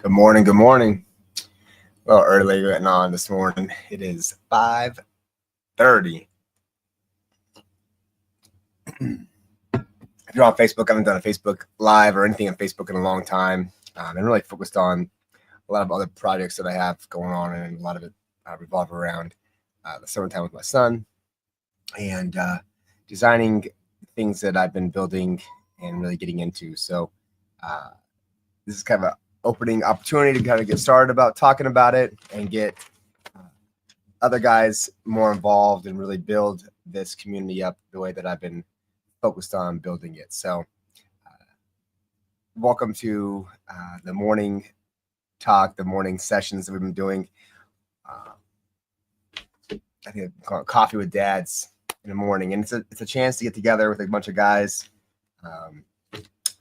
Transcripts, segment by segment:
Good morning. Good morning. Well, early getting on this morning. It is 5:30. If you're on Facebook, I haven't done a Facebook Live or anything on Facebook in a long time. I'm really focused on a lot of other projects that I have going on, and a lot of it revolve around the summertime with my son and designing things that I've been building and really getting into. So this is kind of an opening opportunity to kind of get started about talking about it and get other guys more involved and really build this community up the way that I've been focused on building it. So welcome to the morning talk, the morning sessions that we've been doing. I think I call it Coffee with Dads in the morning. And it's a chance to get together with a bunch of guys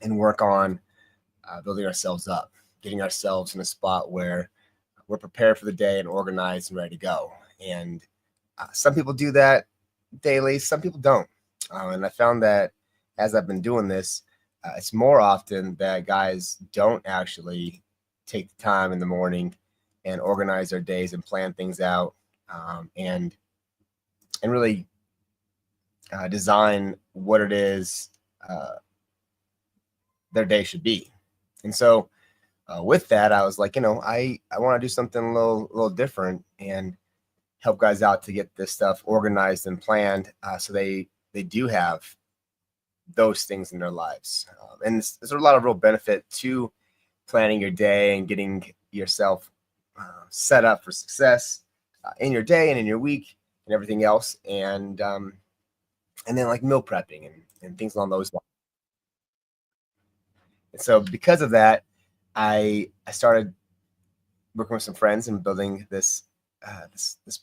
and work on building ourselves up, getting ourselves in a spot where we're prepared for the day and organized and ready to go. And some people do that daily, some people don't. And I found that as I've been doing this, it's more often that guys don't actually take the time in the morning and organize their days and plan things out and really design what it is their day should be. And so with that, I was like, I want to do something a little different and help guys out to get this stuff organized and planned so they do have those things in their lives. And there's a lot of real benefit to planning your day and getting yourself set up for success in your day and in your week and everything else. And then like meal prepping and things along those lines. And so because of that, I started working with some friends and building this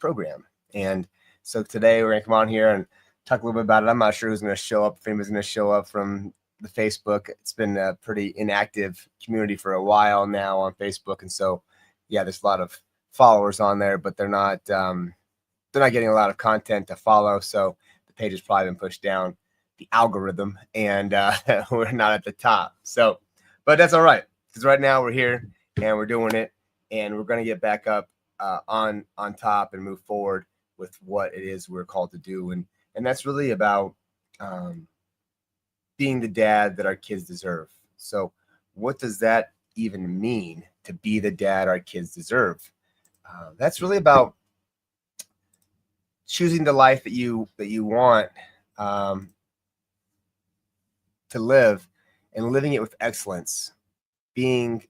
program. And so today we're gonna come on here and talk a little bit about it. I'm not sure who's gonna show up, if anybody's gonna show up from the Facebook. It's been a pretty inactive community for a while now on Facebook, and so yeah, there's a lot of followers on there, but they're not getting a lot of content to follow. So the page has probably been pushed down the algorithm, and we're not at the top. So, but that's all right, because right now we're here and we're doing it, and we're going to get back up on top and move forward with what it is we're called to do. And that's really about being the dad that our kids deserve. So what does that even mean, to be the dad our kids deserve? That's really about choosing the life that you want to live and living it with excellence, being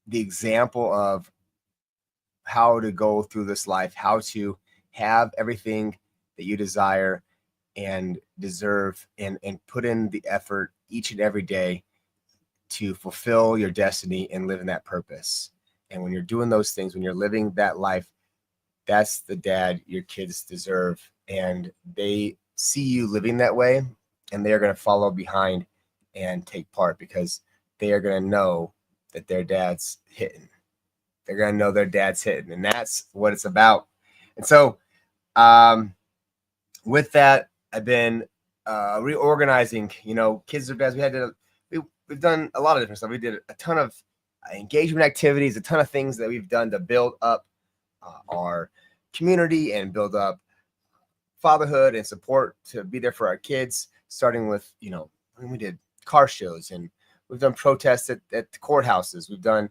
the example of how to go through this life, how to have everything that you desire and deserve, and put in the effort each and every day to fulfill your destiny and live in that purpose. And when you're doing those things, when you're living that life, that's the dad your kids deserve. And they see you living that way, and they're going to follow behind and take part, because they are going to know that their dad's hitting. They're going to know their dad's hitting, and that's what it's about. And so with that, I've been reorganizing, kids are dads. We've done a lot of different stuff. We did a ton of engagement activities, a ton of things that we've done to build up our community and build up fatherhood and support to be there for our kids, starting with, we did car shows, and we've done protests at the courthouses. We've done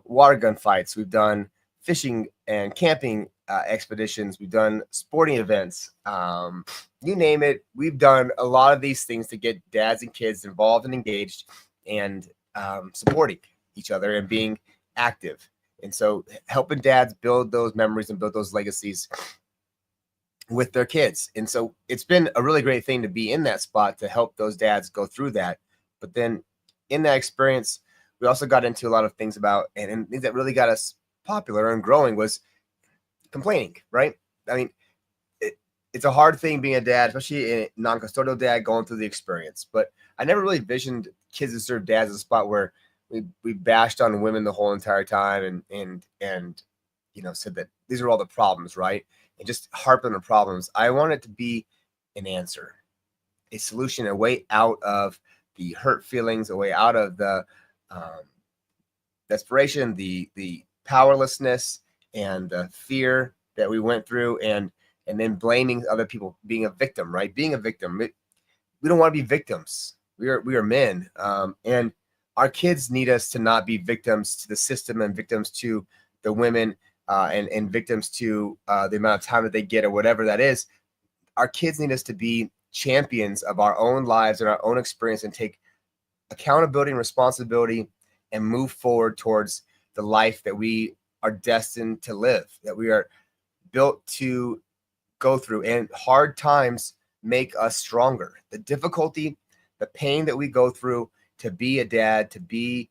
water gun fights. We've done fishing and camping expeditions. We've done sporting events. You name it. We've done a lot of these things to get dads and kids involved and engaged and supporting each other and being active. And so helping dads build those memories and build those legacies with their kids. And so it's been a really great thing to be in that spot to help those dads go through that. But then in that experience, we also got into a lot of things about, and things that really got us popular and growing was complaining, right? I mean, it's a hard thing being a dad, especially a non-custodial dad going through the experience. But I never really envisioned kids that serve dads as a spot where we bashed on women the whole entire time and said that these are all the problems, right? And just harp on the problems. I want it to be an answer, a solution, a way out of the hurt feelings, a way out of the um, desperation, the powerlessness, and the fear that we went through, and then blaming other people, being a victim, right? Being a victim. We don't want to be victims. We are men, and our kids need us to not be victims to the system and victims to the women, and victims to the amount of time that they get or whatever that is. Our kids need us to be champions of our own lives and our own experience, and take accountability and responsibility and move forward towards the life that we are destined to live, that we are built to go through. And hard times make us stronger. The difficulty, the pain that we go through to be a dad, to be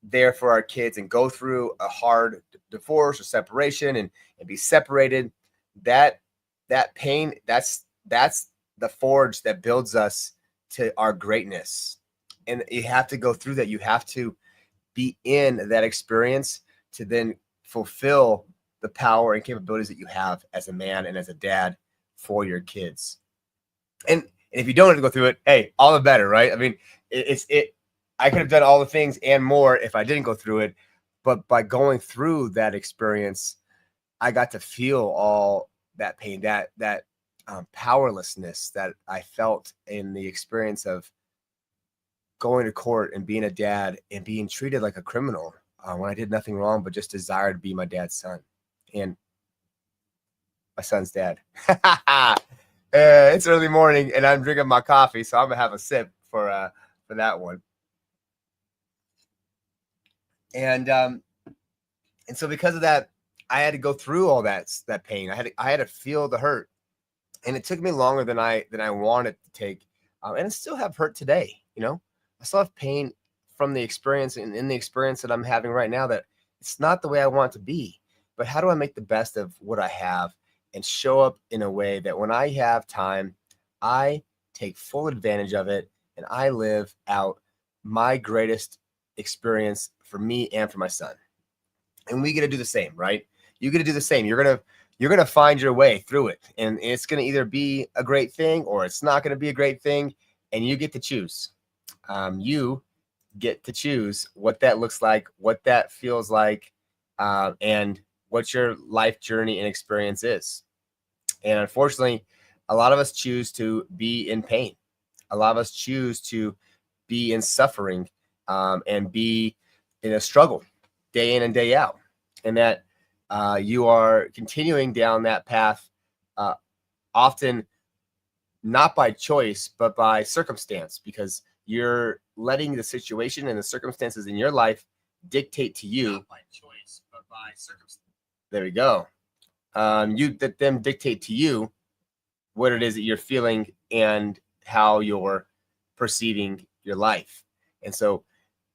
there for our kids and go through a hard divorce or separation, and be separated, that pain, that's the forge that builds us to our greatness. And you have to go through that. You have to be in that experience to then fulfill the power and capabilities that you have as a man and as a dad for your kids. And if you don't have to go through it, hey, all the better, right? I mean, I could have done all the things and more if I didn't go through it. But by going through that experience, I got to feel all that pain, that powerlessness that I felt in the experience of going to court and being a dad and being treated like a criminal when I did nothing wrong but just desired to be my dad's son and my son's dad. It's early morning and I'm drinking my coffee, so I'm gonna have a sip for that one. And so because of that, I had to go through all that pain. I had to feel the hurt, and it took me longer than I wanted to take. And I still have hurt today. You know, I still have pain from the experience and in the experience that I'm having right now, that it's not the way I want it to be. But how do I make the best of what I have and show up in a way that when I have time, I take full advantage of it and I live out my greatest experience for me and for my son. And we get to do the same, right? You get to do the same. You're gonna find your way through it, and it's gonna either be a great thing or it's not gonna be a great thing, and you get to choose. You get to choose what that looks like, what that feels like, and what your life journey and experience is. And unfortunately, a lot of us choose to be in pain. A lot of us choose to be in suffering, and be in a struggle day in and day out. And that you are continuing down that path, often not by choice, but by circumstance, because you're letting the situation and the circumstances in your life dictate to you. Not by choice, but by circumstance. There we go. You let them dictate to you what it is that you're feeling and how you're perceiving your life. And so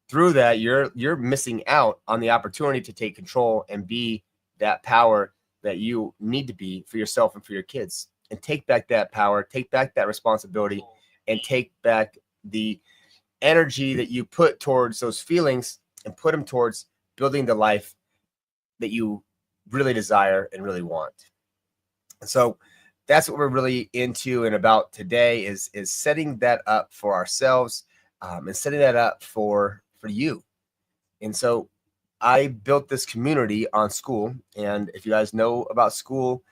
through that, you're missing out on the opportunity to take control and be that power that you need to be for yourself and for your kids, and take back that power, take back that responsibility, and take back the energy that you put towards those feelings and put them towards building the life that you really desire and really want. And so that's what we're really into and about today, is setting that up for ourselves, and setting that up for you. And so I built this community on School. And if you guys know about School,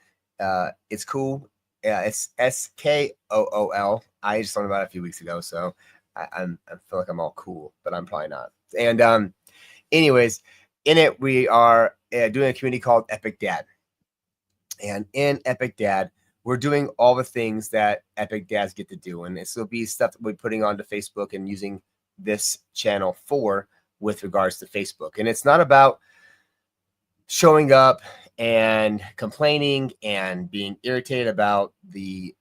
it's cool. It's SKOOL. I just learned about it a few weeks ago, so I feel like I'm all cool, but I'm probably not. And anyways, in it we are doing a community called Epic Dad. And in Epic Dad, we're doing all the things that Epic Dads get to do. And this will be stuff that we're putting onto Facebook and using this channel for, with regards to Facebook. And it's not about showing up and complaining and being irritated about the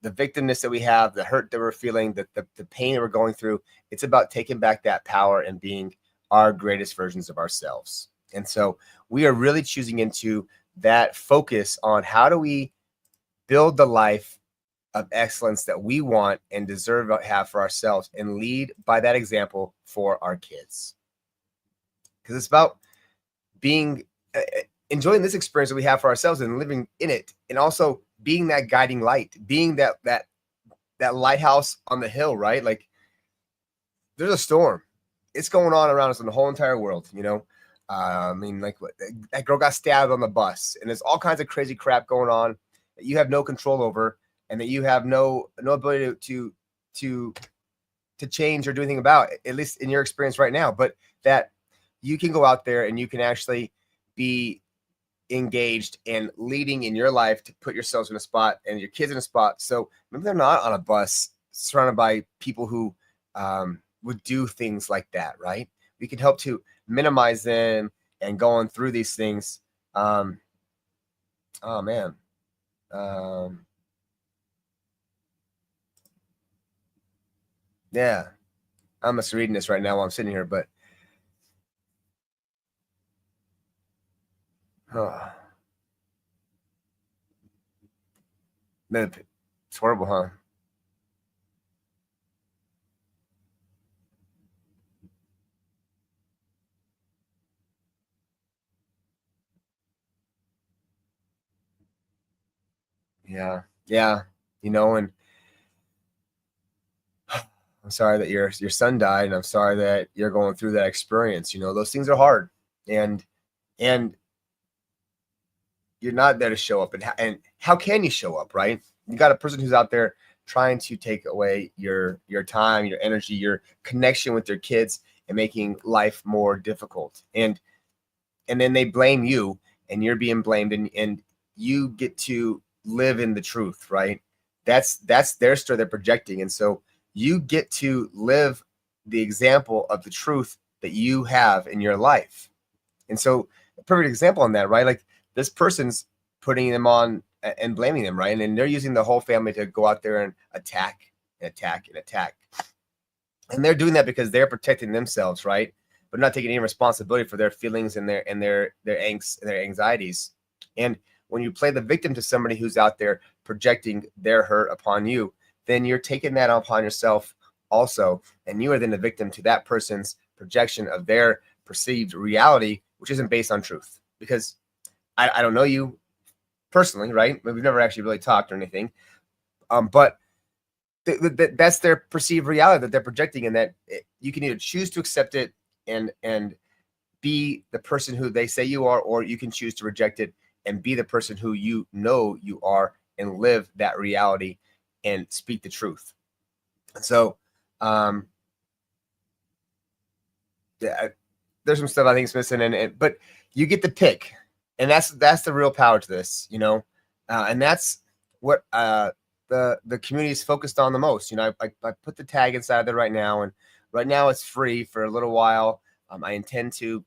victimness that we have, the hurt that we're feeling, the pain that we're going through. It's about taking back that power and being our greatest versions of ourselves. And so we are really choosing into that focus on how do we build the life of excellence that we want and deserve to have for ourselves, and lead by that example for our kids. Because it's about being enjoying this experience that we have for ourselves and living in it, and also being that guiding light, being that lighthouse on the hill, right? Like, there's a storm, it's going on around us in the whole entire world, you know. I mean, like that girl got stabbed on the bus, and there's all kinds of crazy crap going on that you have no control over, and that you have no ability to to change or do anything about, at least in your experience right now. But that you can go out there and you can actually be engaged and leading in your life to put yourselves in a spot and your kids in a spot. So maybe they're not on a bus surrounded by people who would do things like that, right? We can help to minimize them and going through these things. Oh man. Yeah, I'm just reading this right now while I'm sitting here, but oh, man, it's horrible, huh? Yeah, yeah, you know, and I'm sorry that your son died, and I'm sorry that you're going through that experience. You know, those things are hard, and and you're not there to show up. And how can you show up, right? You got a person who's out there trying to take away your time, your energy, your connection with your kids, and making life more difficult. And then they blame you, and you're being blamed, and you get to live in the truth, right? That's their story they're projecting, and so you get to live the example of the truth that you have in your life. And so a perfect example on that, right? Like this person's putting them on and blaming them, right? And they're using the whole family to go out there and attack and attack and attack. And they're doing that because they're protecting themselves, right? But not taking any responsibility for their feelings and their angst and their anxieties. And when you play the victim to somebody who's out there projecting their hurt upon you, then you're taking that upon yourself also, and you are then the victim to that person's projection of their perceived reality, which isn't based on truth. Because I don't know you personally, right? We've never actually really talked or anything, but that's their perceived reality that they're projecting, and that you can either choose to accept it and be the person who they say you are, or you can choose to reject it and be the person who you know you are and live that reality and speak the truth. So yeah, there's some stuff I think is missing, but you get the pick, and that's the real power to this, you know, and that's what the community is focused on the most. You know, I put the tag inside there right now, and right now it's free for a little while. I intend to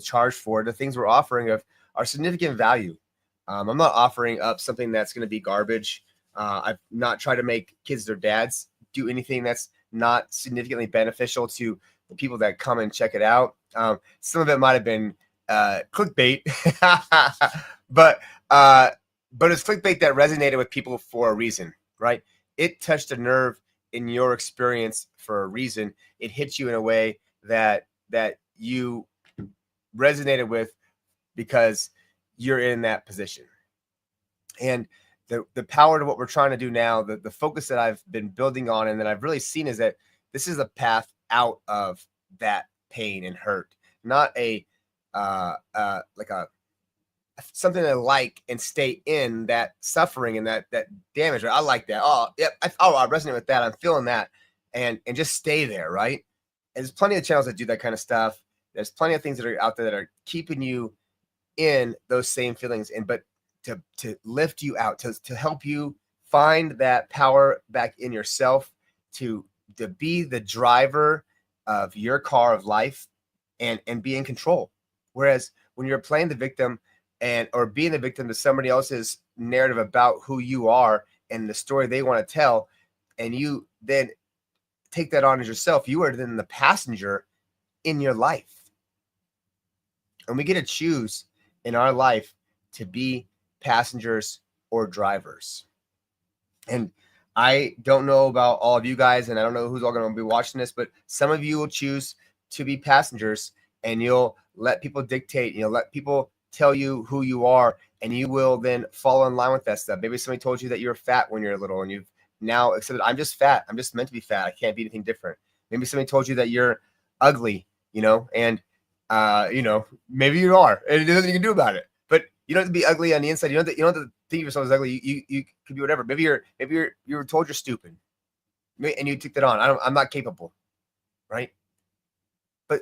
charge for it. The things we're offering are significant value. I'm not offering up something that's going to be garbage. I've not tried to make kids their dads do anything that's not significantly beneficial to the people that come and check it out. Some of it might have been clickbait, but it's clickbait that resonated with people for a reason, right? It touched a nerve in your experience for a reason. It hit you in a way that you resonated with because you're in that position. And the power to what we're trying to do now, the focus that I've been building on and that I've really seen is that this is a path out of that pain and hurt, not a like a something to like and stay in that suffering and that damage. Right? I like that. Oh, yep. I resonate with that. I'm feeling that, and just stay there, right? And there's plenty of channels that do that kind of stuff. There's plenty of things that are out there that are keeping you in those same feelings, but to lift you out, to help you find that power back in yourself, to be the driver of your car of life and be in control. Whereas when you're playing the victim or being the victim to somebody else's narrative about who you are and the story they want to tell, and you then take that on as yourself, you are then the passenger in your life. And we get to choose in our life to be passengers or drivers. And I don't know about all of you guys, and I don't know who's all going to be watching this, but some of you will choose to be passengers, and you'll let people dictate, and you'll let people tell you who you are, and you will then fall in line with that stuff. Maybe somebody told you that you're fat when you're little, and you've now accepted, I'm just fat. I'm just meant to be fat. I can't be anything different. Maybe somebody told you that you're ugly and maybe you are, and there's nothing you can do about it. But you don't have to be ugly on the inside. You don't have to think of yourself as ugly. You could be whatever. Maybe you were told you're stupid, and you took that on. I'm not capable, right? But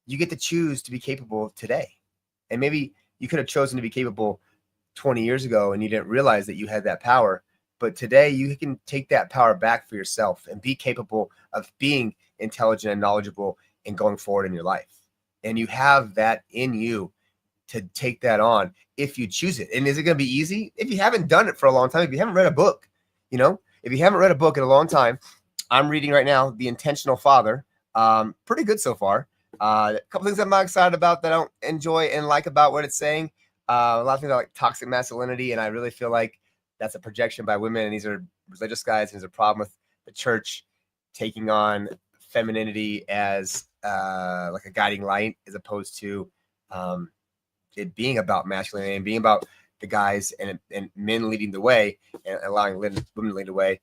you get to choose to be capable today. And maybe you could have chosen to be capable 20 years ago and you didn't realize that you had that power. But today you can take that power back for yourself and be capable of being intelligent and knowledgeable and going forward in your life. And you have that in you to take that on if you choose it. And is it going to be easy? If you haven't done it for a long time, if you haven't read a book, if you haven't read a book in a long time, I'm reading right now, The Intentional Father. Pretty good so far. A couple things I'm not excited about that I don't enjoy and like about what it's saying. A lot of things are like toxic masculinity, and I really feel like that's a projection by women, and these are religious guys, and there's a problem with the church taking on femininity as like a guiding light, as opposed to it being about masculinity and being about the guys and men leading the way and allowing women to lead the way.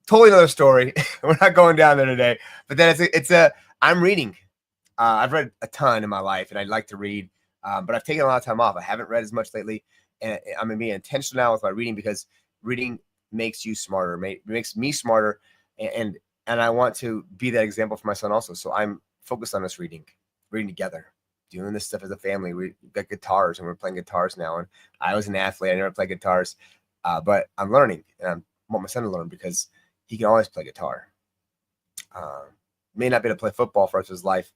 Totally another story. We're not going down there today, but then I'm reading. I've read a ton in my life, and I'd like to read, but I've taken a lot of time off. I haven't read as much lately, and I'm going to be intentional now with my reading, because reading makes you smarter, makes me smarter, and I want to be that example for my son also. So I'm focused on us reading together, doing this stuff as a family. We got guitars, and we're playing guitars now. And I was an athlete. I never played guitars, but I'm learning, and I want my son to learn because he can always play guitar. May not be able to play football for the rest of his life,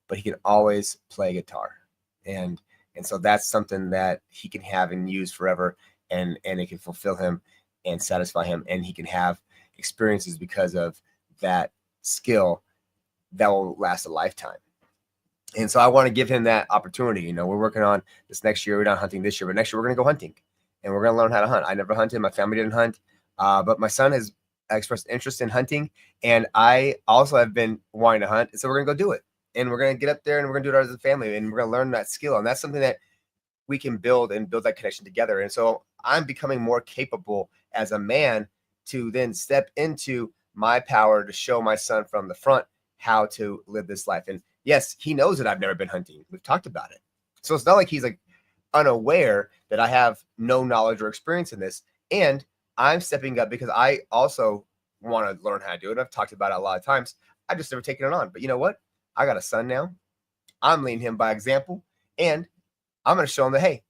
but he can always play guitar. And so that's something that he can have and use forever, and it can fulfill him and satisfy him, and he can have experiences because of that skill that will last a lifetime. And so I want to give him that opportunity. We're working on this next year. We're not hunting this year, but next year we're going to go hunting, and we're going to learn how to hunt. I never hunted. My family didn't hunt, but my son has expressed interest in hunting, and I also have been wanting to hunt. So we're going to go do it. And we're going to get up there and we're going to do it as a family, and we're going to learn that skill. And that's something that we can build that connection together. And so I'm becoming more capable as a man to then step into my power to show my son from the front how to live this life. And yes, he knows that I've never been hunting. We've talked about it. So it's not like he's like unaware that I have no knowledge or experience in this. And I'm stepping up because I also want to learn how to do it. I've talked about it a lot of times. I've just never taken it on. But you know what? I got a son now. I'm leading him by example, and I'm going to show him that, hey,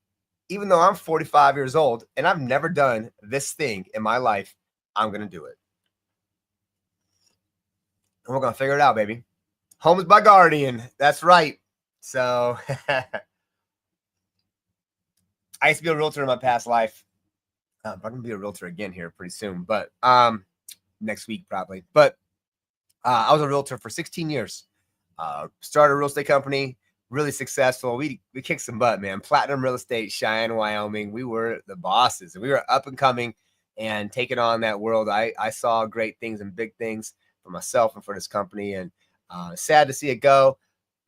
even though I'm 45 years old and I've never done this thing in my life, I'm going to do it. And we're going to figure it out, baby. Home is my guardian. That's right. So I used to be a realtor in my past life. I'm going to be a realtor again here pretty soon, but next week probably. But I was a realtor for 16 years. Started a real estate company, really successful. We kicked some butt, man. Platinum Real Estate, Cheyenne, Wyoming. We were the bosses, and we were up and coming and taking on that world. I saw great things and big things for myself and for this company, and sad to see it go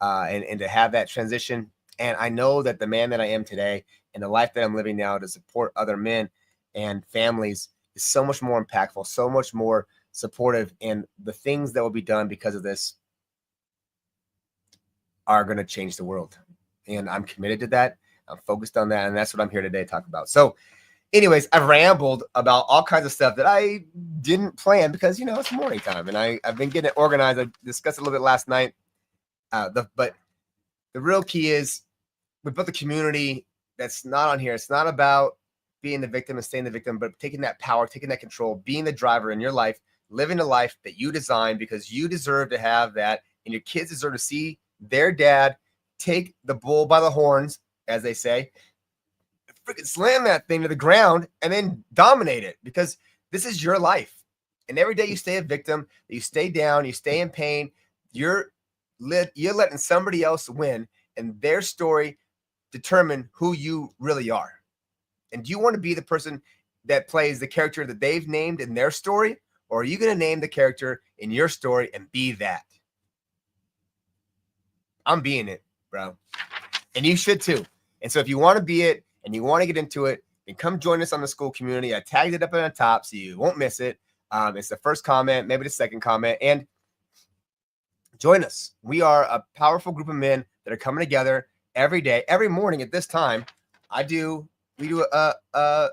and to have that transition. And I know that the man that I am today and the life that I'm living now to support other men and families is so much more impactful, so much more supportive, and the things that will be done because of this are going to change the world. And I'm committed to that. I'm focused on that. And that's what I'm here today to talk about. So anyways, I've rambled about all kinds of stuff that I didn't plan because, it's morning time, and I've been getting it organized. I discussed it a little bit last night. But the real key is we built a community that's not on here. It's not about being the victim and staying the victim, but taking that power, taking that control, being the driver in your life, living a life that you design because you deserve to have that. And your kids deserve to see their dad take the bull by the horns, as they say, freaking slam that thing to the ground and then dominate it, because this is your life. And every day you stay a victim, you stay down, you stay in pain, you're letting somebody else win and their story determine who you really are. And do you want to be the person that plays the character that they've named in their story, or are you going to name the character in your story and be that? I'm being it, bro. And you should too. And so if you want to be it and you want to get into it, then come join us on the school community. I tagged it up on the top so you won't miss it. It's the first comment, maybe the second comment. And Join us. We are a powerful group of men that are coming together every day, every morning at this time. We do an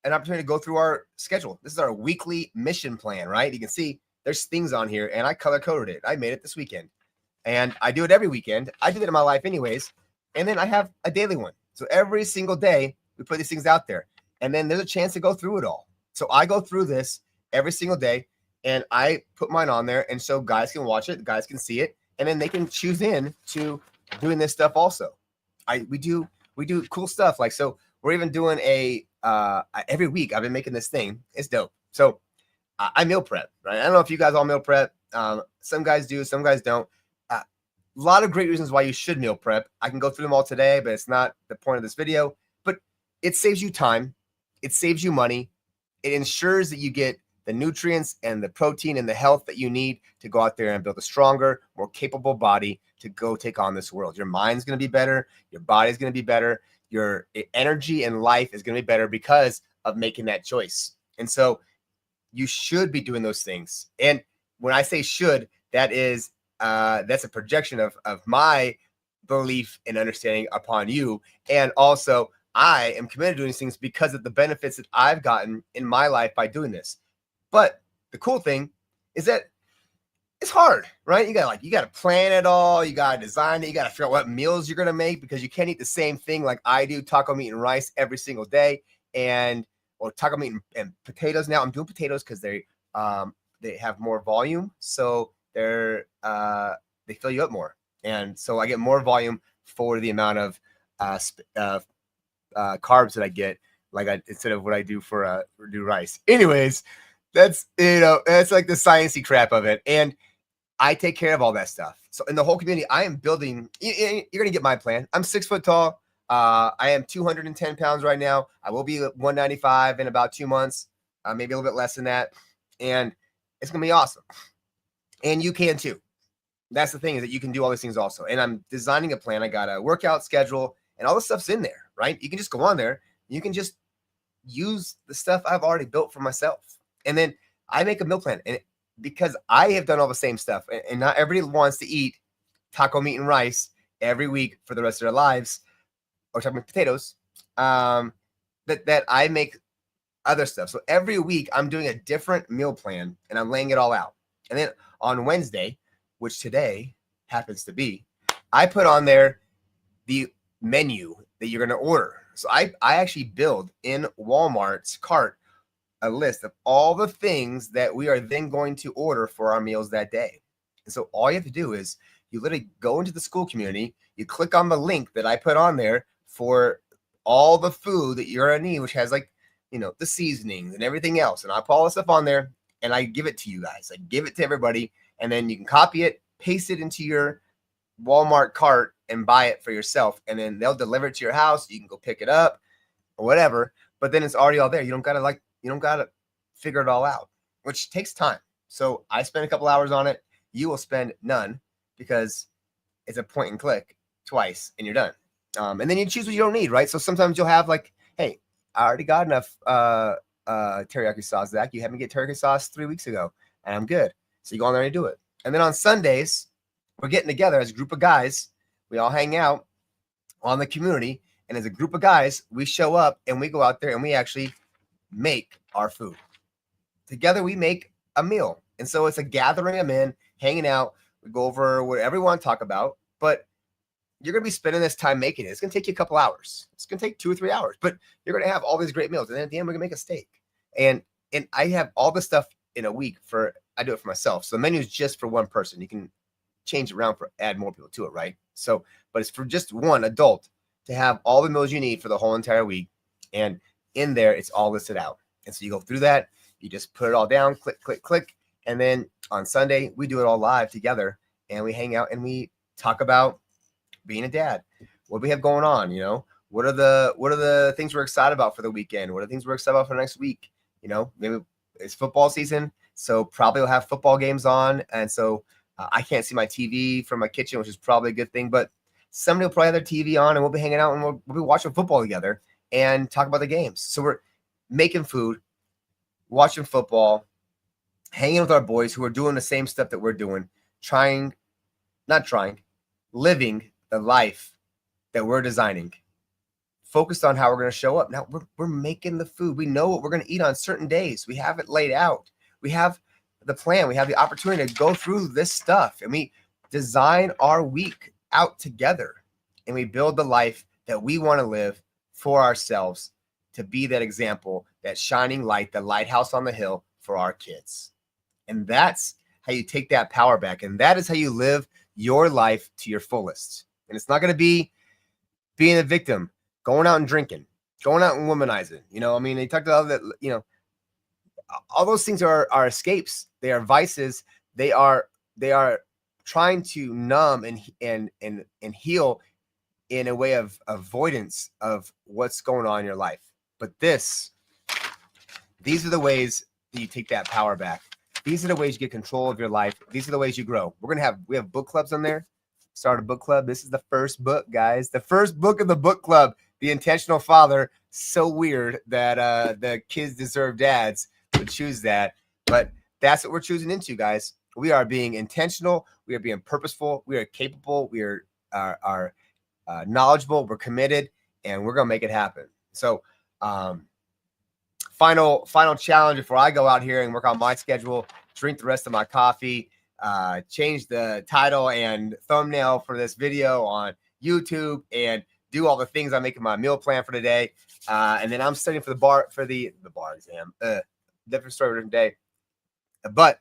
opportunity to go through our schedule. This is our weekly mission plan, right? You can see there's things on here, and I color coded it. I made it this weekend, and I do it every weekend. I do that in my life anyways. And then I have a daily one. So every single day we put these things out there, and then there's a chance to go through it all. So I go through this every single day, and I put mine on there, and so guys can watch it, guys can see it, and then they can choose in to doing this stuff also. We do cool stuff. Like, so we're even doing every week I've been making this thing. It's dope. So I meal prep, right? I don't know if you guys all meal prep. Some guys do, some guys don't. A lot of great reasons why you should meal prep. I can go through them all today, but it's not the point of this video. But it saves you time. It saves you money. It ensures that you get the nutrients and the protein and the health that you need to go out there and build a stronger, more capable body to go take on this world. Your mind's going to be better. Your body's going to be better. Your energy and life is going to be better because of making that choice. And so you should be doing those things. And when I say should, that's a projection of my belief and understanding upon you. And also, I am committed to doing these things because of the benefits that I've gotten in my life by doing this. But the cool thing is that it's hard, right? You got to plan it all. You got to design it. You got to figure out what meals you're going to make, because you can't eat the same thing like I do, taco meat and rice every single day, or taco meat and potatoes. Now I'm doing potatoes because they have more volume. So they fill you up more. And so I get more volume for the amount of carbs that I get, instead of what I do for do rice. Anyways, that's like the sciencey crap of it. And I take care of all that stuff. So in the whole community, I am building, you're going to get my plan. I'm 6 foot tall. I am 210 pounds right now. I will be 195 in about 2 months, maybe a little bit less than that. And it's going to be awesome. And you can too. That's the thing, is that you can do all these things also. And I'm designing a plan. I got a workout schedule and all the stuff's in there, right? You can just go on there. You can just use the stuff I've already built for myself. And then I make a meal plan. And because I have done all the same stuff, and not everybody wants to eat taco meat and rice every week for the rest of their lives, or taco meat potatoes, that I make other stuff. So every week I'm doing a different meal plan and I'm laying it all out. And then on Wednesday, which today happens to be, I put on there the menu that you're going to order. So I actually build in Walmart's cart a list of all the things that we are then going to order for our meals that day. And so all you have to do is you literally go into the school community, you click on the link that I put on there for all the food that you're going to need, which has the seasonings and everything else. And I put all the stuff on there and I give it to you guys. I give it to everybody, and then you can copy it, paste it into your Walmart cart and buy it for yourself. And then they'll deliver it to your house. You can go pick it up or whatever, but then it's already all there. You don't gotta figure it all out, which takes time. So I spend a couple hours on it. You will spend none, because it's a point and click twice and you're done. And then you choose what you don't need, right? So sometimes you'll have hey, I already got enough teriyaki sauce, Zach. You had me get teriyaki sauce 3 weeks ago and I'm good. So you go on there and do it. And then on Sundays, we're getting together as a group of guys. We all hang out on the community. And as a group of guys, we show up and we go out there and we actually make our food. Together we make a meal. And so it's a gathering of men hanging out. We go over whatever we want to talk about, but you're going to be spending this time making it. It's going to take you a couple hours. It's going to take 2 or 3 hours, but you're going to have all these great meals. And then at the end, we're going to make a steak. And I have all this stuff in a week I do it for myself. So the menu is just for one person. You can change it around add more people to it, right? So, but it's for just one adult to have all the meals you need for the whole entire week. And in there, it's all listed out. And so you go through that, you just put it all down, click, click, click. And then on Sunday, we do it all live together and we hang out and we talk about being a dad. What do we have going on? What are the things we're excited about for the weekend? What are the things we're excited about for the next week? Maybe it's football season. So probably we'll have football games on. And so I can't see my TV from my kitchen, which is probably a good thing, but somebody will probably have their TV on and we'll be hanging out and we'll be watching football together and talk about the games. So we're making food, watching football, hanging with our boys who are doing the same stuff that we're doing, trying not trying, living the life that we're designing. Focused on how we're going to show up. Now we're making the food. We know what we're going to eat on certain days. We have it laid out. We have the plan. We have the opportunity to go through this stuff, and we design our week out together, and we build the life that we want to live for ourselves, to be that example, that shining light, the lighthouse on the hill for our kids. And that's how you take that power back. And that is how you live your life to your fullest. And it's not going to be being a victim, going out and drinking, going out and womanizing. You know, I mean, they talked about that, you know, all those things are escapes. They are vices. They are trying to numb and heal in a way of avoidance of what's going on in your life. But these are the ways that you take that power back. These are the ways you get control of your life. These are the ways you grow. We have book clubs on there. Start a book club. This is the first book, guys. The first book of the book club, The Intentional Father. So weird that the Kids Deserve Dads would choose that. But that's what we're choosing into, guys. We are being intentional. We are being purposeful. We are capable. We are knowledgeable. We're committed, and we're going to make it happen. So final challenge before I go out here and work on my schedule, drink the rest of my coffee, change the title and thumbnail for this video on YouTube, and do all the things I'm making my meal plan for today. And then I'm studying for the bar exam. Different story, different day. But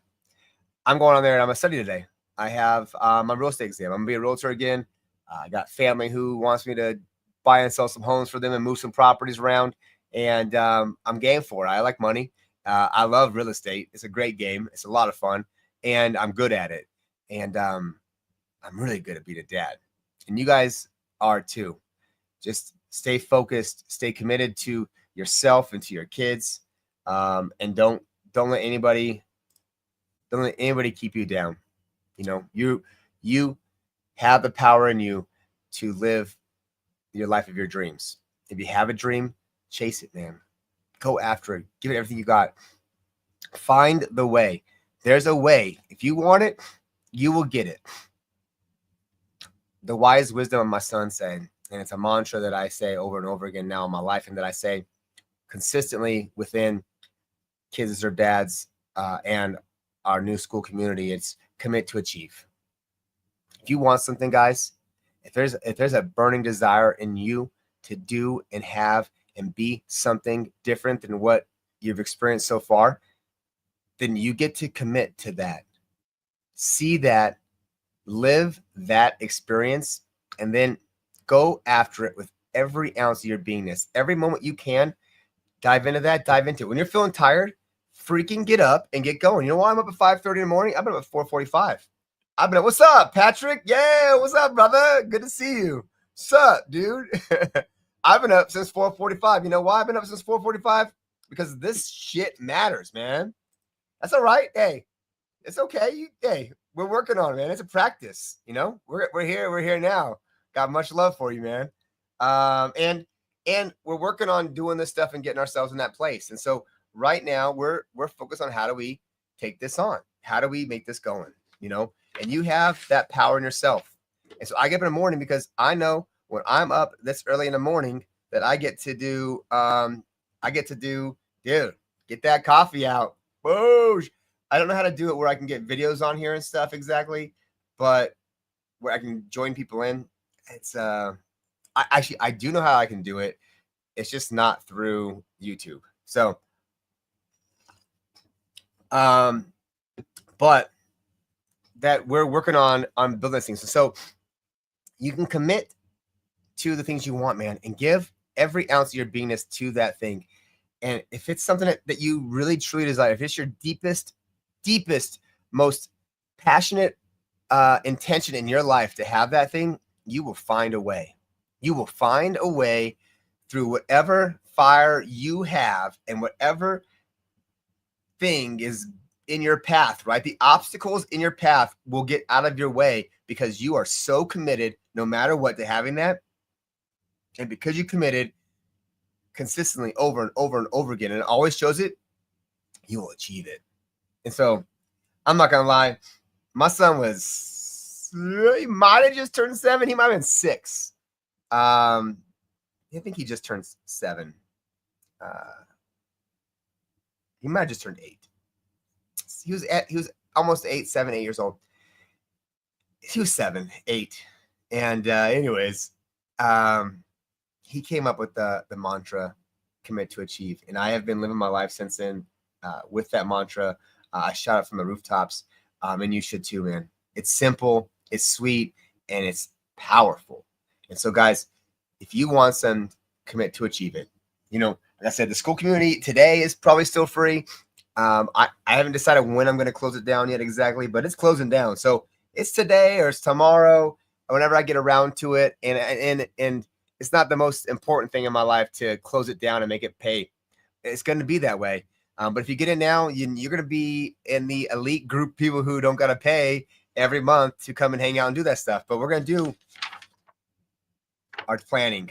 I'm going on there and I'm going to study today. I have my real estate exam. I'm going to be a realtor again. I got family who wants me to buy and sell some homes for them and move some properties around. And I'm game for it. I like money. I love real estate. It's a great game. It's a lot of fun. And I'm good at it. And I'm really good at being a dad. And you guys are too. Just stay focused. Stay committed to yourself and to your kids. And don't let anybody keep you down. You know, you have the power in you to live your life of your dreams. If you have a dream, chase it, man. Go after it. Give it everything you got. Find the way. There's a way. If you want it, you will get it. The wise wisdom of my son saying, and it's a mantra that I say over and over again now in my life, and that I say consistently within Kids Deserve Dads and our new school community. It's commit to achieve. If you want something, guys, if there's a burning desire in you to do and have and be something different than what you've experienced so far, then you get to commit to that. See that, live that experience, and then go after it with every ounce of your beingness. Every moment you can, dive into that, dive into it. When you're feeling tired, freaking get up and get going. You know why I'm up at 5:30 in the morning? I've been up at 4:45. I've been up. What's up, Patrick? Yeah, what's up, brother? Good to see you. What's up, dude? I've been up since 4:45. You know why I've been up since 4:45? Because this shit matters, man. That's all right. Hey, it's okay. Hey, we're working on it, man. It's a practice. You know, we're here. We're here now. Got much love for you, man. And we're working on doing this stuff and getting ourselves in that place. And so right now we're focused on how do we take this on? How do we make this going? You know, and you have that power in yourself. And so I get up in the morning because I know when I'm up this early in the morning that I get to do, dude, get that coffee out. Whoa. I don't know how to do it where I can get videos on here and stuff exactly, but where I can join people in. It's I do know how I can do it. It's just not through YouTube. So but that we're working on building things. So you can commit to the things you want, man, and give every ounce of your beingness to that thing. And if it's something that you really truly desire, if it's your deepest, most passionate intention in your life to have that thing, you will find a way. You will find a way through whatever fire you have and whatever thing is in your path, right? The obstacles in your path will get out of your way because you are so committed, no matter what, to having that. And because you committed consistently over and over and over again, and it always shows it, you will achieve it. And so I'm not going to lie. My son was he might have just turned 7. He might have been 6. I think he just turned 7. He might have just turned 8. He was almost 8, 7, 8 years old. He was 7, 8. And anyways, he came up with the mantra, commit to achieve. And I have been living my life since then with that mantra. I shout it from the rooftops, and you should too, man. It's simple, it's sweet, and it's powerful. And so, guys, if you want some, commit to achieve it. You know, like I said, the school community today is probably still free. I haven't decided when I'm going to close it down yet exactly, but it's closing down. So it's today or it's tomorrow, or whenever I get around to it. And it's not the most important thing in my life to close it down and make it pay. It's going to be that way. But if you get in now, you're going to be in the elite group of people who don't got to pay every month to come and hang out and do that stuff. But we're going to do our planning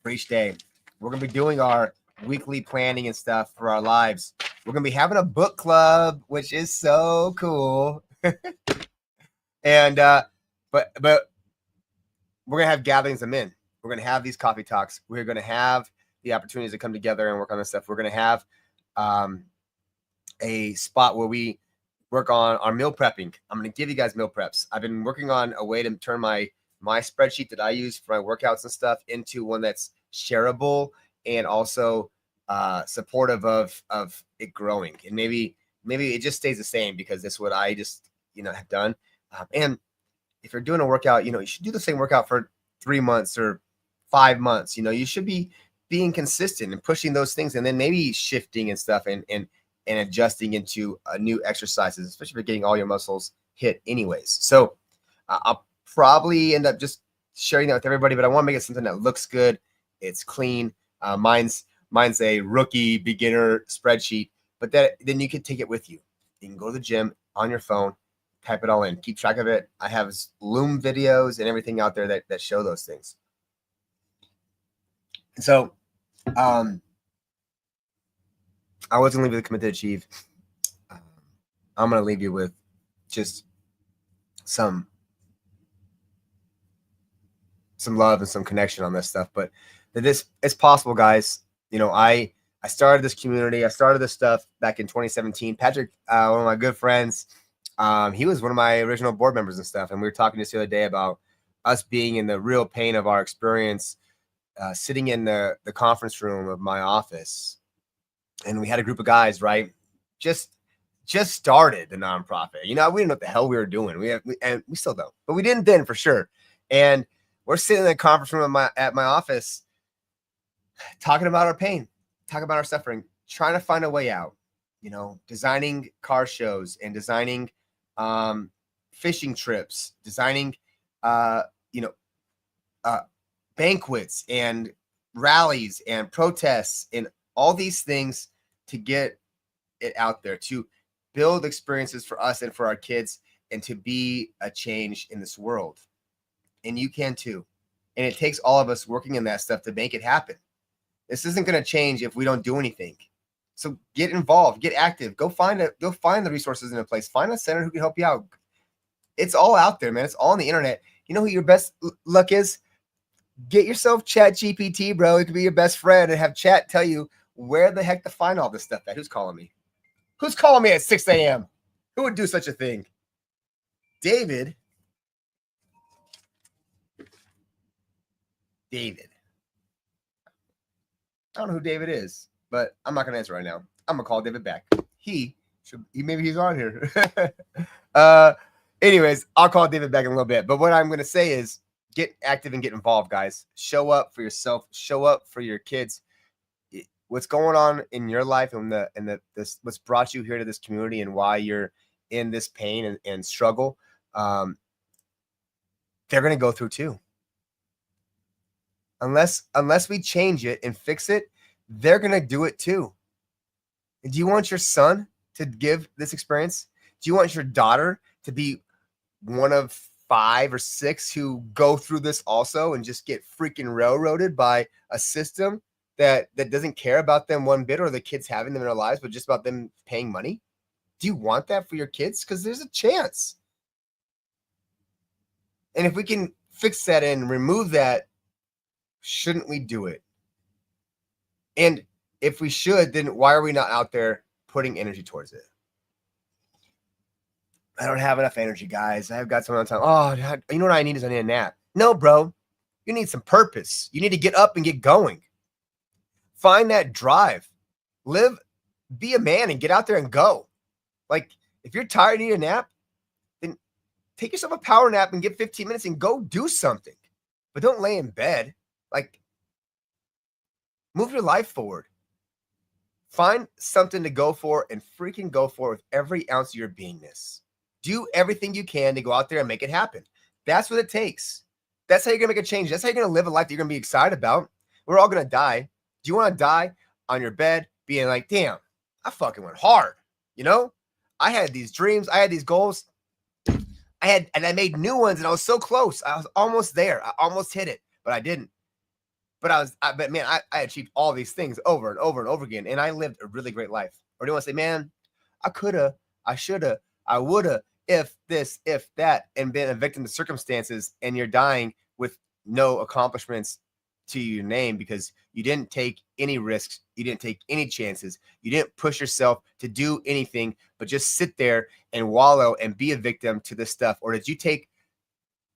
for each day. We're going to be doing our weekly planning and stuff for our lives. We're going to be having a book club, which is so cool. And but we're going to have gatherings of men. We're going to have these coffee talks. We're going to have the opportunities to come together and work on this stuff. We're going to have a spot where we work on our meal prepping. I'm going to give you guys meal preps. I've been working on a way to turn my spreadsheet that I use for my workouts and stuff into one that's shareable and also supportive of it growing. And maybe it just stays the same because that's what I just have done. And if you're doing a workout, you should do the same workout for 3 months or 5 months. You should be being consistent and pushing those things, and then maybe shifting and stuff and adjusting into new exercises, especially if you're getting all your muscles hit anyways. So I'll probably end up just sharing that with everybody, but I want to make it something that looks good. It's clean. Mine's a rookie beginner spreadsheet, but then you can take it with you. You can go to the gym on your phone, type it all in, keep track of it. I have Loom videos and everything out there that show those things. And so I was going to leave you with commit to achieve. I'm going to leave you with just some love and some connection on this stuff, but this it's possible, guys. I started this community. I started this stuff back in 2017. Patrick, one of my good friends, he was one of my original board members and stuff. And we were talking just the other day about us being in the real pain of our experience, sitting in the conference room of my office. And we had a group of guys, right? Just started the nonprofit. We didn't know what the hell we were doing. And we still don't, but we didn't then for sure. And we're sitting in the conference room at my office, talking about our pain, talking about our suffering, trying to find a way out. Designing car shows and designing fishing trips, designing banquets and rallies and protests and all these things to get it out there, to build experiences for us and for our kids, and to be a change in this world. And you can too. And it takes all of us working in that stuff to make it happen. This isn't going to change if we don't do anything. So get involved, get active, go find the resources in a place, find a center who can help you out. It's all out there, man. It's all on the internet. You know who your best luck is? Get yourself Chat GPT, bro. It could be your best friend, and have Chat tell you where the heck to find all this stuff at. Who's calling me? Who's calling me at 6 a.m.? Who would do such a thing? David. I don't know who David is, but I'm not going to answer right now. I'm going to call David back. Maybe he's on here. Anyways, I'll call David back in a little bit. But what I'm going to say is get active and get involved, guys. Show up for yourself. Show up for your kids. What's going on in your life and this what's brought you here to this community and why you're in this pain and struggle, they're going to go through too. Unless we change it and fix it, they're going to do it too. And do you want your son to give this experience? Do you want your daughter to be one of 5 or 6 who go through this also and just get freaking railroaded by a system that doesn't care about them one bit or the kids having them in their lives, but just about them paying money? Do you want that for your kids? Because there's a chance. And if we can fix that and remove that, shouldn't we do it? And if we should, then why are we not out there putting energy towards it? I don't have enough energy, guys. I've got some time. Oh, God, you know what I need is I need a nap. No, bro. You need some purpose. You need to get up and get going. Find that drive. Live, be a man and get out there and go. Like, if you're tired and need a nap, then take yourself a power nap and get 15 minutes and go do something. But don't lay in bed. Like, move your life forward. Find something to go for and freaking go for with every ounce of your beingness. Do everything you can to go out there and make it happen. That's what it takes. That's how you're going to make a change. That's how you're going to live a life that you're going to be excited about. We're all going to die. Do you want to die on your bed being like, damn, I fucking went hard. You know, I had these dreams. I had these goals. And I made new ones and I was so close. I was almost there. I almost hit it, but I didn't. But man, I achieved all these things over and over and over again. And I lived a really great life. Or do you want to say, man, I coulda, I shoulda, I woulda, if this, if that, and been a victim to circumstances, and you're dying with no accomplishments to your name because you didn't take any risks, you didn't take any chances, you didn't push yourself to do anything, but just sit there and wallow and be a victim to this stuff? Or did you take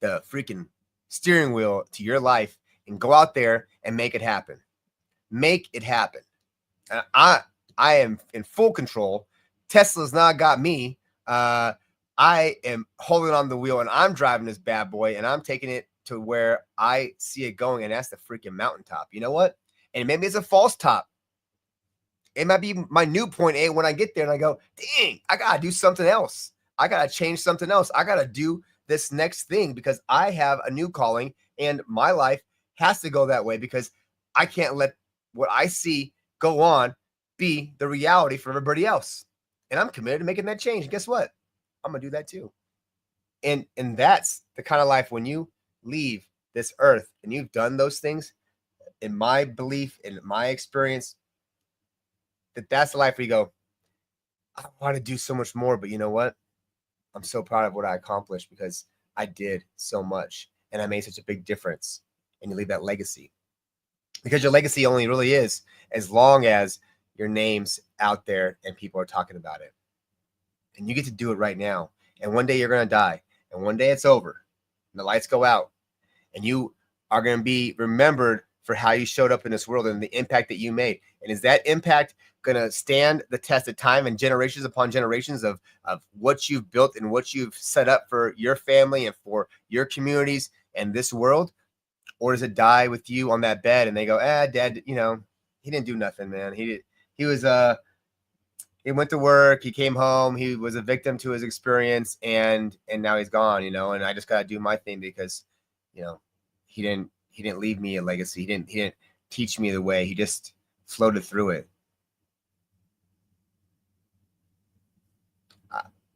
the freaking steering wheel to your life and go out there and make it happen? Make it happen. And I am in full control. Tesla's not got me. I am holding on the wheel and I'm driving this bad boy and I'm taking it to where I see it going. And that's the freaking mountaintop. You know what? And maybe it's a false top. It might be my new point A when I get there and I go, dang, I got to do something else. I got to change something else. I got to do this next thing because I have a new calling and my life has to go that way because I can't let what I see go on be the reality for everybody else. And I'm committed to making that change. And guess what? I'm going to do that too. And that's the kind of life when you leave this earth and you've done those things, in my belief, in my experience, that's the life where you go, I want to do so much more, but you know what? I'm so proud of what I accomplished because I did so much and I made such a big difference. And you leave that legacy because your legacy only really is as long as your name's out there and people are talking about it. And you get to do it right now. And one day you're going to die. And one day it's over. And the lights go out. And you are going to be remembered for how you showed up in this world and the impact that you made. And is that impact going to stand the test of time and generations upon generations of what you've built and what you've set up for your family and for your communities and this world? Or does it die with you on that bed and they go, Dad, you know, he didn't do nothing, man. He went to work, he came home, he was a victim to his experience, and now he's gone, you know, and I just gotta do my thing because, you know, he didn't leave me a legacy. He didn't teach me the way. He just floated through it.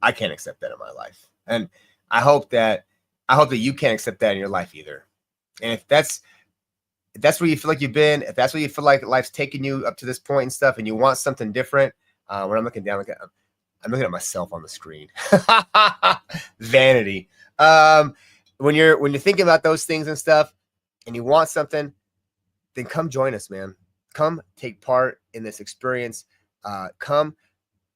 I can't accept that in my life. And I hope that you can't accept that in your life either. And if that's where you feel like you've been, if that's where you feel like life's taking you up to this point and stuff, and you want something different, when I'm looking down, I'm looking at myself on the screen. Vanity. When you're thinking about those things and stuff, and you want something, then come join us, man. Come take part in this experience. Come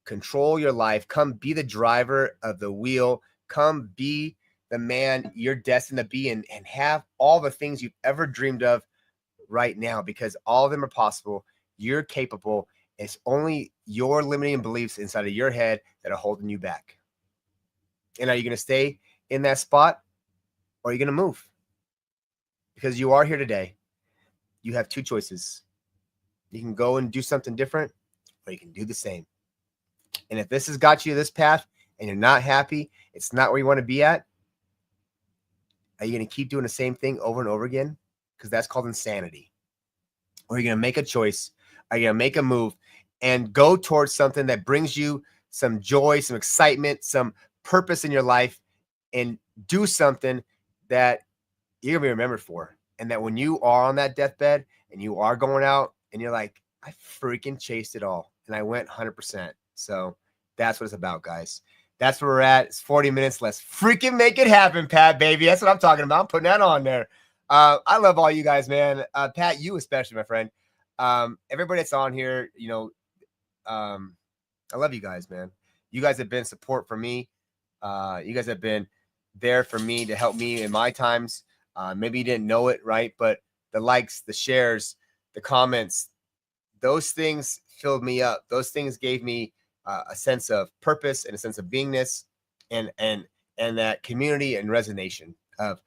control your life. Come be the driver of the wheel. Come be the man you're destined to be and have all the things you've ever dreamed of right now, because all of them are possible. You're capable. It's only your limiting beliefs inside of your head that are holding you back. And are you going to stay in that spot or are you going to move? Because you are here today. You have two choices. You can go and do something different or you can do the same. And if this has got you to this path and you're not happy, it's not where you want to be at, are you going to keep doing the same thing over and over again? Because that's called insanity. Or are you going to make a choice? Are you going to make a move and go towards something that brings you some joy, some excitement, some purpose in your life, and do something that you're going to be remembered for? And that when you are on that deathbed and you are going out and you're like, I freaking chased it all and I went 100%. So that's what it's about, guys. That's where we're at. It's 40 minutes. Let's freaking make it happen, Pat, baby. That's what I'm talking about. I'm putting that on there. I love all you guys, man. Pat, you especially, my friend. Everybody that's on here, I love you guys, man. You guys have been support for me. You guys have been there for me to help me in my times. Maybe you didn't know it, right? But the likes, the shares, the comments, those things filled me up. Those things gave me a sense of purpose and a sense of beingness, and that community and resonation of,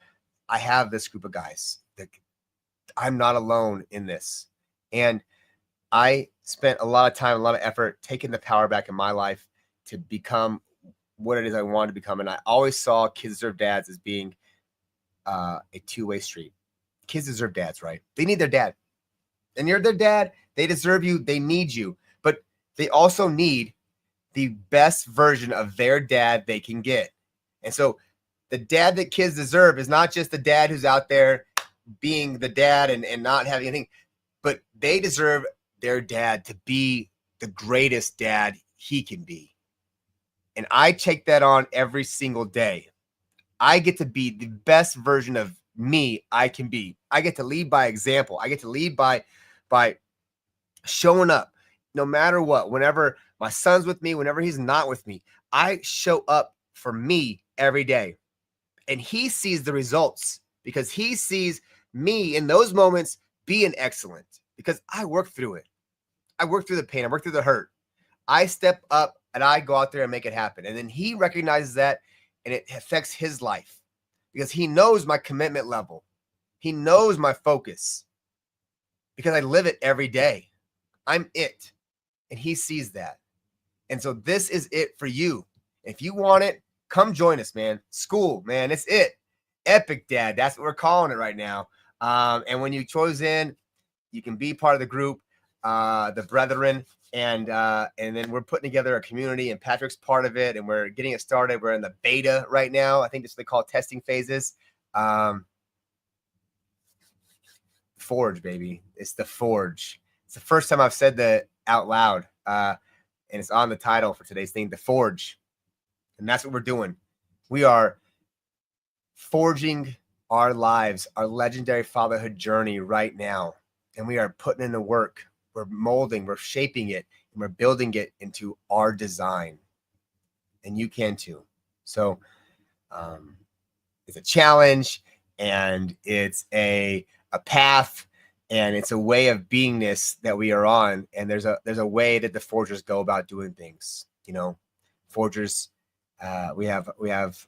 I have this group of guys that I'm not alone in this. And I spent a lot of time, a lot of effort taking the power back in my life to become what it is I wanted to become. And I always saw Kids Deserve Dads as being a two-way street. Kids deserve dads, right? They need their dad. And you're their dad. They deserve you. They need you. But they also need the best version of their dad they can get. And so the dad that kids deserve is not just the dad who's out there being the dad and not having anything, but they deserve their dad to be the greatest dad he can be. And I take that on every single day. I get to be the best version of me I can be. I get to lead by example. I get to lead by showing up no matter what. Whenever my son's with me, whenever he's not with me, I show up for me every day. And he sees the results because he sees me in those moments being excellent because I work through it. I work through the pain. I work through the hurt. I step up and I go out there and make it happen. And then he recognizes that, and it affects his life because he knows my commitment level. He knows my focus because I live it every day. I'm it. And he sees that. And so this is it for you. If you want it, come join us, man. School, man, it's it. Epic Dad. That's what we're calling it right now. And when you chose in, you can be part of the group, the brethren, and then we're putting together a community, and Patrick's part of it, and we're getting it started. We're in the beta right now. I think that's what they call testing phases. Forge, baby. It's the Forge. It's the first time I've said that out loud, and it's on the title for today's thing, the Forge. And that's what we're doing. We are forging our lives, our legendary fatherhood journey right now. And we are putting in the work. We're molding, we're shaping it, and we're building it into our design. And you can too. So it's a challenge, and it's a path, and it's a way of beingness that we are on. And there's a way that the forgers go about doing things. Forgers, we have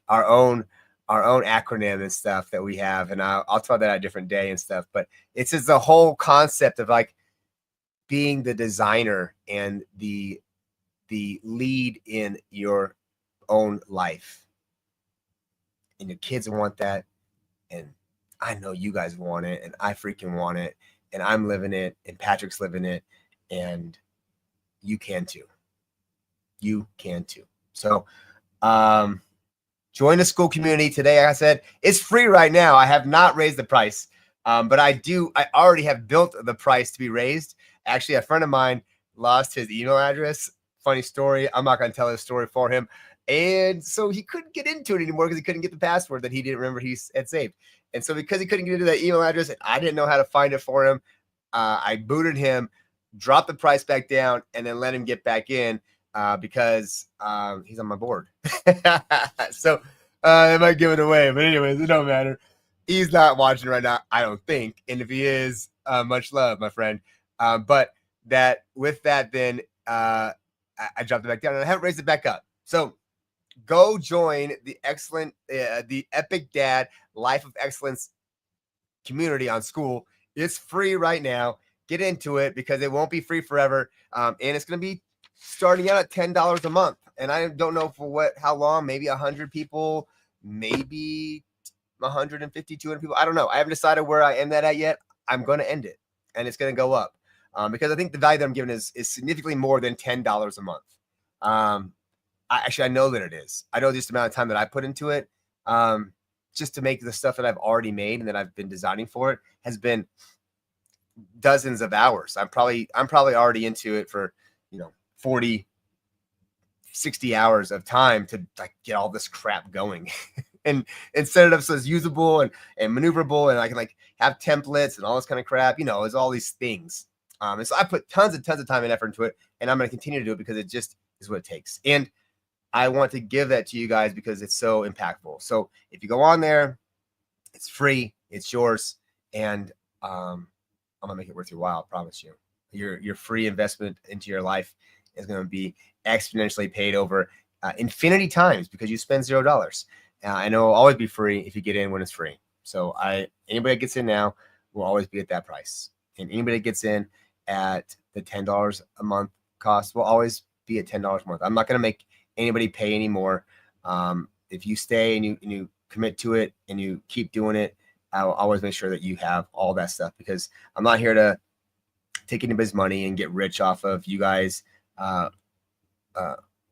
our own acronym and stuff that we have, and I'll talk about that a different day and stuff. But it's just the whole concept of like being the designer and the lead in your own life. And your kids want that, and I know you guys want it, and I freaking want it, and I'm living it, and Patrick's living it, and you can too. You can too. So join the school community today. Like I said, it's free right now. I have not raised the price, but I already have built the price to be raised. Actually, a friend of mine lost his email address. Funny story. I'm not going to tell his story for him. And so he couldn't get into it anymore because he couldn't get the password that he didn't remember he had saved. And so because he couldn't get into that email address and I didn't know how to find it for him, I booted him, dropped the price back down, and then let him get back in because he's on my board. So I might give it away. But anyways, it don't matter. He's not watching right now, I don't think. And if he is, much love, my friend. But that with that, then I dropped it back down and I haven't raised it back up. So go join the Epic Dad Life of Excellence community on school. It's free right now. Get into it because it won't be free forever. And it's going to be starting out at $10 a month. And I don't know for how long, maybe 100 people, maybe 150, 200 people. I don't know. I haven't decided where I end that at yet. I'm going to end it and it's going to go up because I think the value that I'm giving is significantly more than $10 a month. I know that it is. I know just the amount of time that I put into it just to make the stuff that I've already made and that I've been designing for it has been dozens of hours. I'm probably already into it for, 40 60 hours of time to like get all this crap going and set it up so it's usable and maneuverable, and I can like have templates and all this kind of crap, it's all these things. And so I put tons and tons of time and effort into it, and I'm going to continue to do it because it just is what it takes. And I want to give that to you guys because it's so impactful. So if you go on there, it's free, it's yours, and I'm gonna make it worth your while. I promise you. Your free investment into your life is going to be exponentially paid over infinity times because you spend $0. And it will always be free if you get in when it's free. So anybody that gets in now will always be at that price, and anybody that gets in at the $10 a month cost will always be at $10 a month. I'm not going to make anybody pay any more. If you stay and you commit to it and you keep doing it, I will always make sure that you have all that stuff, because I'm not here to take anybody's money and get rich off of you guys. My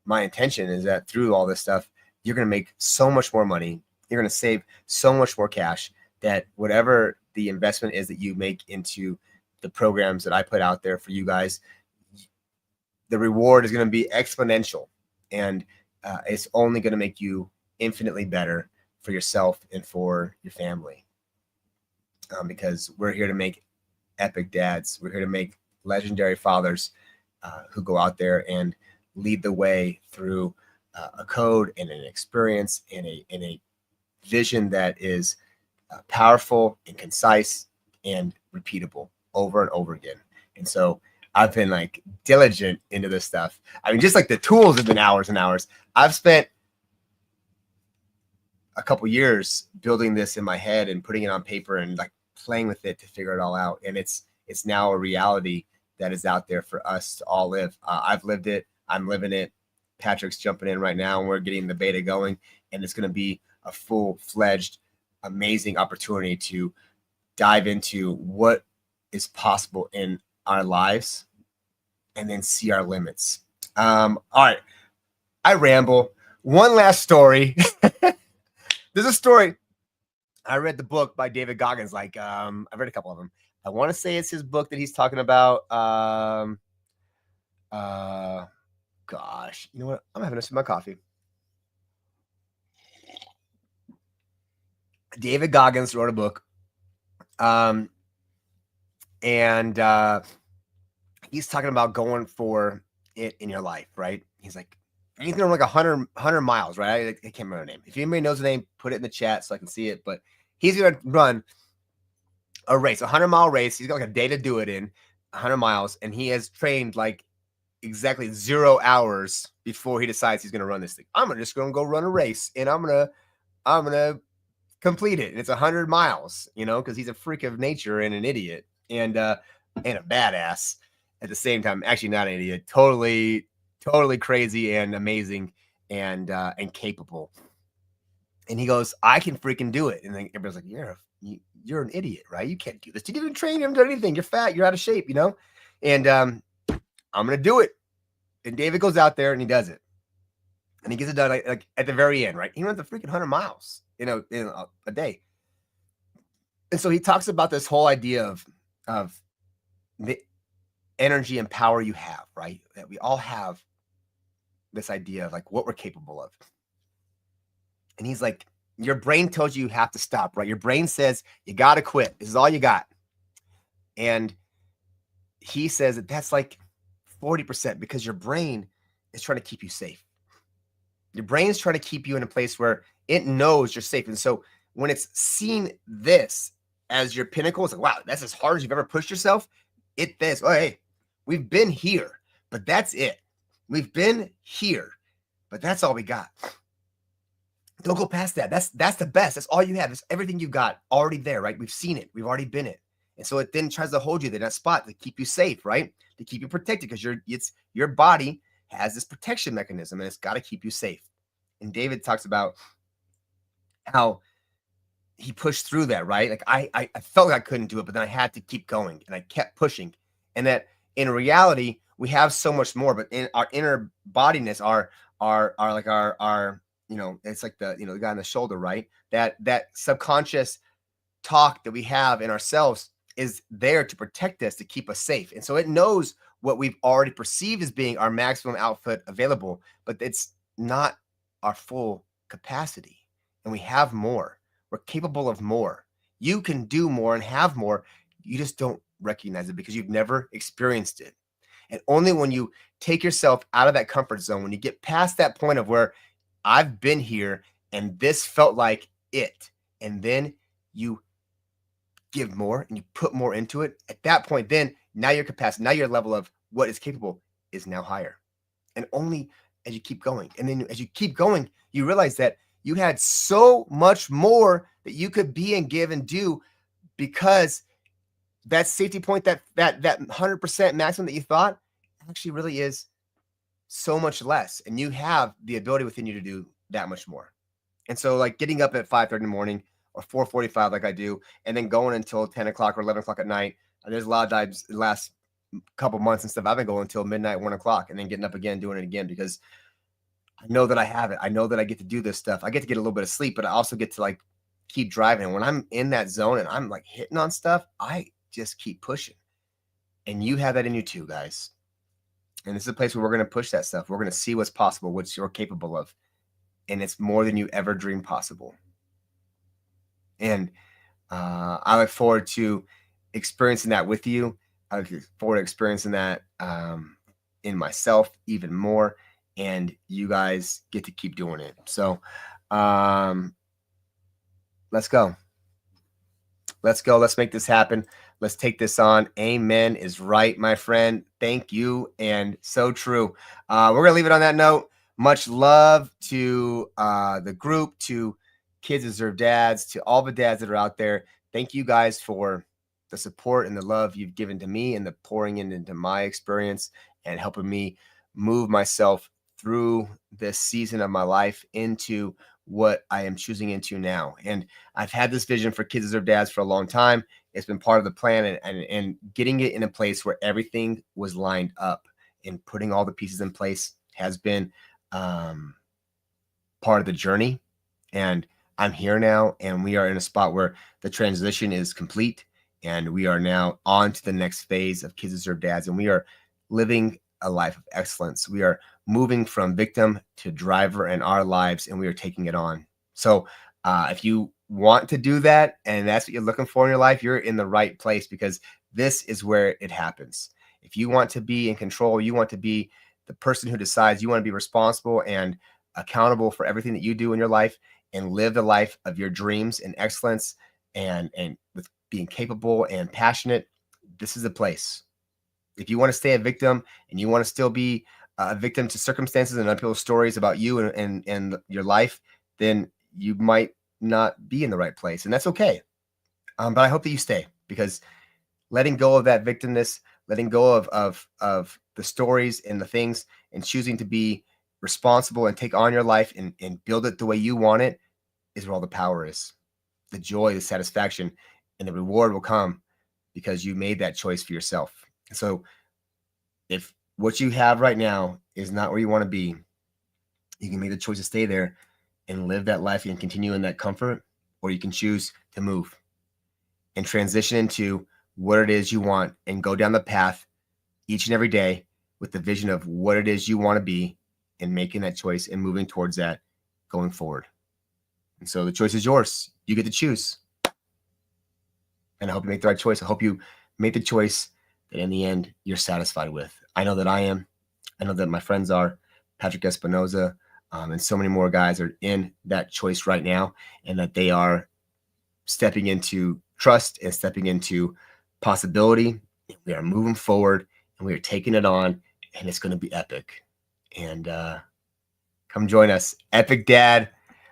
intention is that through all this stuff, you're going to make so much more money. You're going to save so much more cash, that whatever the investment is that you make into the programs that I put out there for you guys, the reward is going to be exponential, and it's only going to make you infinitely better for yourself and for your family. Because we're here to make epic dads. We're here to make legendary fathers who go out there and lead the way through a code and an experience and a vision that is powerful and concise and repeatable over and over again. And so I've been like diligent into this stuff. I mean, just like the tools have been hours and hours. I've spent a couple years building this in my head and putting it on paper and like playing with it to figure it all out. And it's now a reality that is out there for us to all live. I've lived it. I'm living it. Patrick's jumping in right now, and we're getting the beta going, and it's going to be a full-fledged, amazing opportunity to dive into what is possible in our lives and then see our limits. All right. I ramble. One last story. There's a story. I read the book by David Goggins. I've read a couple of them. I want to say it's his book that he's talking about. Gosh, you know what? I'm having a sip of my coffee. David Goggins wrote a book. And he's talking about going for it in your life, right? He's like, anything on like 100 miles, right? I can't remember the name. If anybody knows the name, put it in the chat so I can see it. But he's going to run a race, a 100-mile race. He's got like a day to do it in 100 miles. And he has trained like exactly 0 hours before he decides he's going to run this thing. I'm just going to go run a race, and I'm going to complete it. And it's 100 miles, because he's a freak of nature and an idiot and a badass at the same time. Actually, not an idiot, totally crazy and amazing and capable. And he goes, I can freaking do it. And then everybody's like, you're an idiot, right? You can't do this. You didn't train. You haven't done anything. You're fat. You're out of shape, And I'm going to do it. And David goes out there and he does it. And he gets it done like at the very end, right? He runs the freaking 100 miles, in a day. And so he talks about this whole idea of the energy and power you have, right? That we all have this idea of like what we're capable of. And he's like, your brain tells you have to stop, right? Your brain says you got to quit. This is all you got. And he says that that's like 40% because your brain is trying to keep you safe. Your brain is trying to keep you in a place where it knows you're safe. And so when it's seen this as your pinnacle, it's like, wow, that's as hard as you've ever pushed yourself. It says, oh, hey, we've been here, but that's it. We've been here, but that's all we got. Don't go past that. That's the best. That's all you have. That's everything you've got already there, right? We've seen it. We've already been it. And so it then tries to hold you there in that spot to keep you safe, right? To keep you protected, because your body has this protection mechanism and it's got to keep you safe. And David talks about how he pushed through that, right? Like I felt like I couldn't do it, but then I had to keep going and I kept pushing. And that in reality, we have so much more, but in our inner bodiness, our it's like the guy on the shoulder, right? That subconscious talk that we have in ourselves is there to protect us, to keep us safe. And so it knows what we've already perceived as being our maximum output available, but it's not our full capacity. And we have more. We're capable of more. You can do more and have more. You just don't recognize it because you've never experienced it. And only when you take yourself out of that comfort zone, when you get past that point of where I've been here and this felt like it, and then you give more and you put more into it, at that point, then now your capacity, now your level of what is capable is now higher. And only as you keep going. And then as you keep going, you realize that you had so much more that you could be and give and do, because that safety point, that 100% maximum that you thought actually really is so much less. And you have the ability within you to do that much more. And so like getting up at 5:30 in the morning or 4:45 like I do, and then going until 10 o'clock or 11 o'clock at night. And there's a lot of times the last couple months and stuff, I've been going until midnight, 1 o'clock, and then getting up again, doing it again, because I know that I have it. I know that I get to do this stuff. I get to get a little bit of sleep, but I also get to like keep driving. And when I'm in that zone and I'm like hitting on stuff, I just keep pushing. And you have that in you too, guys. And this is a place where we're going to push that stuff. We're going to see what's possible, what you're capable of. And it's more than you ever dreamed possible. And I look forward to experiencing that with you. I look forward to experiencing that in myself even more. And you guys get to keep doing it. So let's go. Let's go. Let's make this happen. Let's take this on. Amen is right, my friend. Thank you. And so true. We're going to leave it on that note. Much love to the group, to Kids Deserve Dads, to all the dads that are out there. Thank you guys for the support and the love you've given to me and the pouring into my experience and helping me move myself through this season of my life into what I am choosing into now. And I've had this vision for Kids Deserve Dads for a long time. It's been part of the plan, and getting it in a place where everything was lined up and putting all the pieces in place has been part of the journey. And I'm here now, and we are in a spot where the transition is complete, and we are now on to the next phase of Kids Deserve Dads, and we are living a life of excellence. We are moving from victim to driver in our lives, and we are taking it on. So if you want to do that and that's what you're looking for in your life, you're in the right place, because this is where it happens. If you want to be in control, you want to be the person who decides, you want to be responsible and accountable for everything that you do in your life and live the life of your dreams in excellence and with being capable and passionate, this is the place. If you want to stay a victim and you want to still be a victim to circumstances and other people's stories about you and your life, then you might not be in the right place. And that's okay. But I hope that you stay, because letting go of that victimness, letting go of the stories and the things, and choosing to be responsible and take on your life and build it the way you want it, is where all the power is. The joy, the satisfaction, and the reward will come because you made that choice for yourself. So if what you have right now is not where you want to be, you can make the choice to stay there and live that life and continue in that comfort, or you can choose to move and transition into what it is you want and go down the path each and every day with the vision of what it is you want to be, and making that choice and moving towards that going forward. And so the choice is yours. You get to choose. And I hope you make the right choice. I hope you make the choice that in the end you're satisfied with. I know that I am. I know that my friends are. Patrick Espinoza, and so many more guys are in that choice right now, and that they are stepping into trust and stepping into possibility. We are moving forward, and we are taking it on, and it's going to be epic. And come join us. Epic Dad,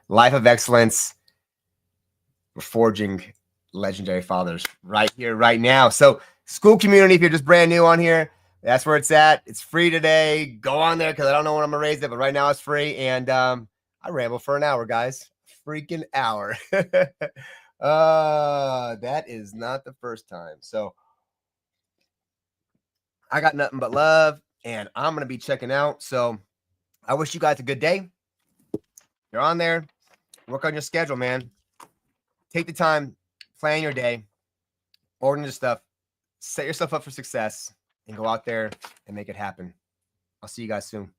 Life of Excellence. We're forging legendary fathers right here, right now. So school community, if you're just brand new on here, that's where it's at. It's free today. Go on there, because I don't know when I'm going to raise it, but right now it's free. And I ramble for an hour, guys. Freaking hour. That is not the first time. So I got nothing but love, and I'm going to be checking out. So I wish you guys a good day. You're on there. Work on your schedule, man. Take the time, plan your day, organize your stuff, set yourself up for success, and go out there and make it happen. I'll see you guys soon.